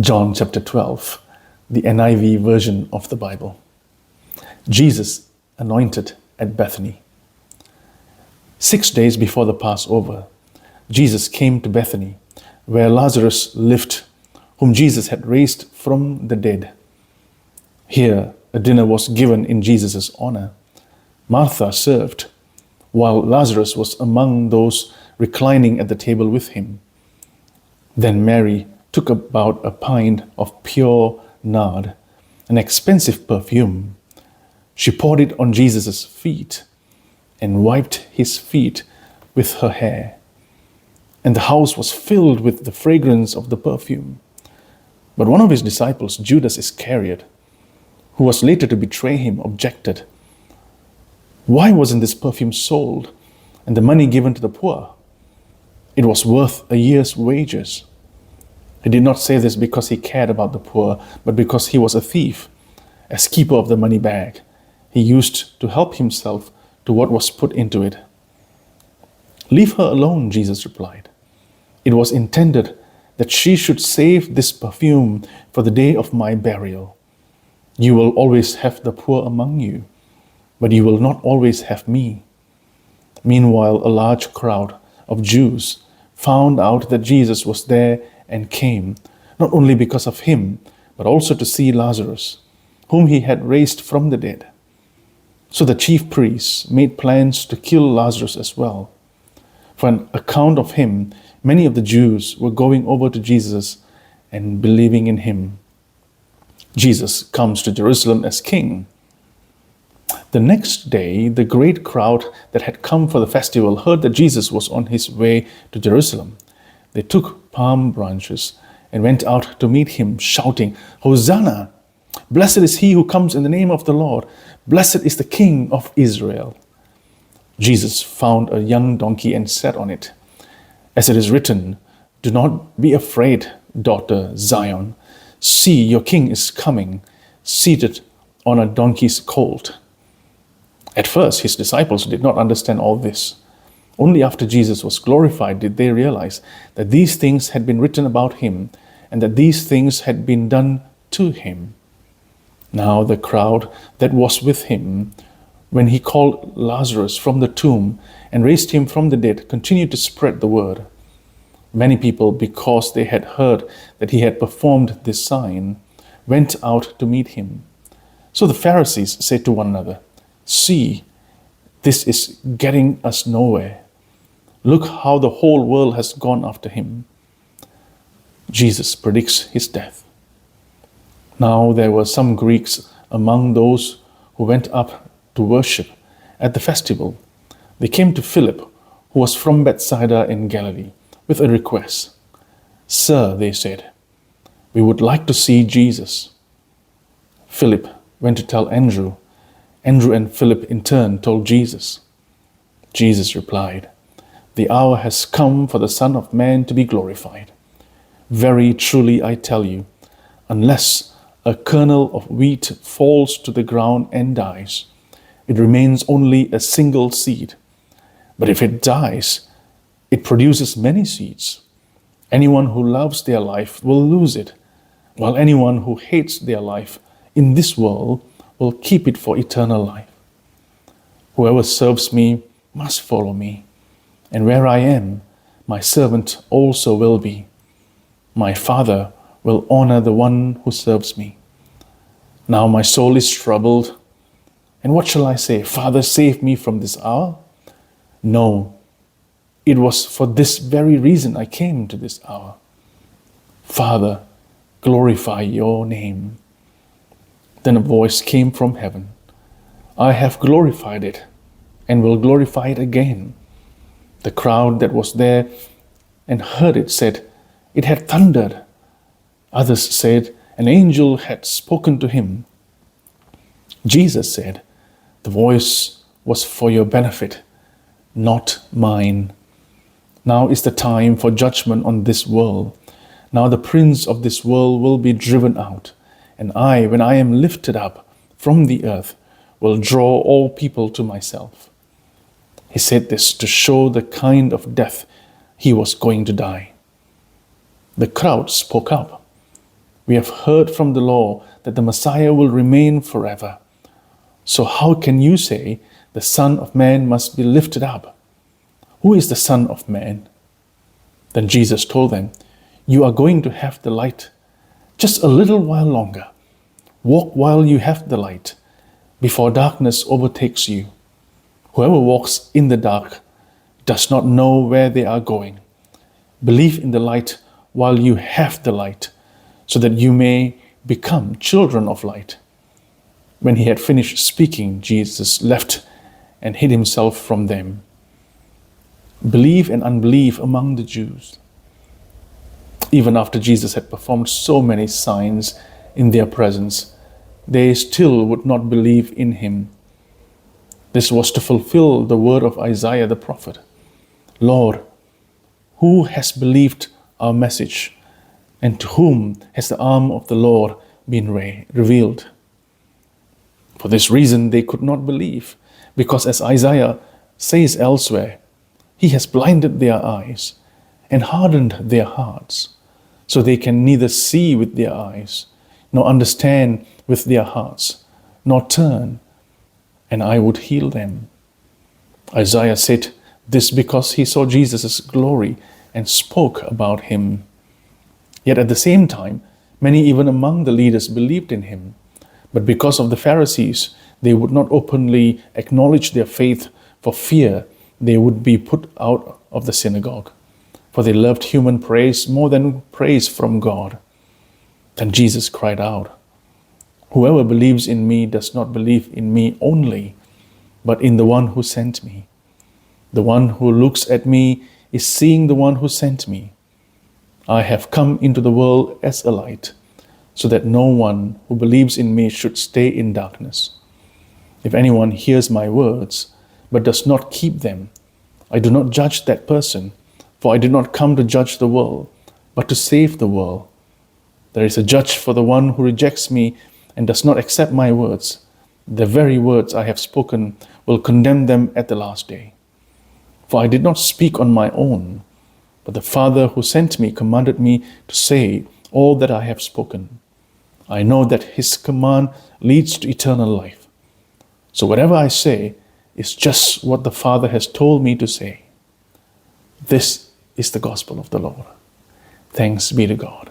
John chapter 12, the NIV version of the Bible. Jesus anointed at Bethany. 6 days before the Passover, Jesus came to Bethany, where Lazarus lived, whom Jesus had raised from the dead. Here, a dinner was given in Jesus' honor. Martha served, while Lazarus was among those reclining at the table with him. Then Mary took about a pint of pure nard, an expensive perfume. She poured it on Jesus' feet and wiped his feet with her hair. And the house was filled with the fragrance of the perfume. But one of his disciples, Judas Iscariot, who was later to betray him, objected. Why wasn't this perfume sold and the money given to the poor? It was worth a year's wages. He did not say this because he cared about the poor, but because he was a thief. As keeper of the money bag, he used to help himself to what was put into it. Leave her alone, Jesus replied. It was intended that she should save this perfume for the day of my burial. You will always have the poor among you, but you will not always have me. Meanwhile, a large crowd of Jews found out that Jesus was there and came, not only because of him, but also to see Lazarus, whom he had raised from the dead. So the chief priests made plans to kill Lazarus as well. For an account of him, many of the Jews were going over to Jesus and believing in him. Jesus comes to Jerusalem as king. The next day, the great crowd that had come for the festival heard that Jesus was on his way to Jerusalem. They took palm branches and went out to meet him, shouting, Hosanna! Blessed is he who comes in the name of the Lord. Blessed is the King of Israel. Jesus found a young donkey and sat on it. As it is written, do not be afraid, daughter Zion. See, your king is coming, seated on a donkey's colt. At first, his disciples did not understand all this. Only after Jesus was glorified did they realize that these things had been written about him and that these things had been done to him. Now the crowd that was with him when he called Lazarus from the tomb and raised him from the dead continued to spread the word. Many people, because they had heard that he had performed this sign, went out to meet him. So the Pharisees said to one another, See, this is getting us nowhere. Look how the whole world has gone after him. Jesus predicts his death. Now there were some Greeks among those who went up to worship at the festival. They came to Philip, who was from Bethsaida in Galilee, with a request. Sir, they said, we would like to see Jesus. Philip went to tell Andrew. Andrew and Philip in turn told Jesus. Jesus replied, The hour has come for the Son of Man to be glorified. Very truly I tell you, unless a kernel of wheat falls to the ground and dies, it remains only a single seed. But if it dies, it produces many seeds. Anyone who loves their life will lose it, while anyone who hates their life in this world will keep it for eternal life. Whoever serves me must follow me, and where I am, my servant also will be. My Father will honor the one who serves me. Now my soul is troubled, and what shall I say? Father, save me from this hour? No, it was for this very reason I came to this hour. Father, glorify your name. Then a voice came from heaven. I have glorified it and will glorify it again. The crowd that was there and heard it said, It had thundered. Others said, An angel had spoken to him. Jesus said, The voice was for your benefit, not mine. Now is the time for judgment on this world. Now the prince of this world will be driven out. And I, when I am lifted up from the earth, will draw all people to myself. He said this to show the kind of death he was going to die. The crowd spoke up. We have heard from the law that the Messiah will remain forever. So how can you say the Son of Man must be lifted up? Who is the Son of Man?" Then Jesus told them, "You are going to have the light just a little while longer. Walk while you have the light, before darkness overtakes you. Whoever walks in the dark does not know where they are going. Believe in the light while you have the light, so that you may become children of light." When he had finished speaking, Jesus left and hid himself from them. Belief and unbelief among the Jews. Even after Jesus had performed so many signs in their presence, they still would not believe in him. This was to fulfill the word of Isaiah the prophet. "Lord, who has believed our message, and to whom has the arm of the Lord been revealed?" For this reason they could not believe, because as Isaiah says elsewhere, "He has blinded their eyes and hardened their hearts, so they can neither see with their eyes, nor understand with their hearts, nor turn, and I would heal them." Isaiah said this because he saw Jesus' glory and spoke about him. Yet at the same time, many even among the leaders believed in him. But because of the Pharisees, they would not openly acknowledge their faith for fear they would be put out of the synagogue. For they loved human praise more than praise from God. Then Jesus cried out, "Whoever believes in me does not believe in me only, but in the one who sent me. The one who looks at me is seeing the one who sent me. I have come into the world as a light, so that no one who believes in me should stay in darkness. If anyone hears my words, but does not keep them, I do not judge that person, for I did not come to judge the world, but to save the world. There is a judge for the one who rejects me and does not accept my words. The very words I have spoken will condemn them at the last day. For I did not speak on my own, but the Father who sent me commanded me to say all that I have spoken. I know that his command leads to eternal life. So whatever I say is just what the Father has told me to say." This is the gospel of the Lord. Thanks be to God.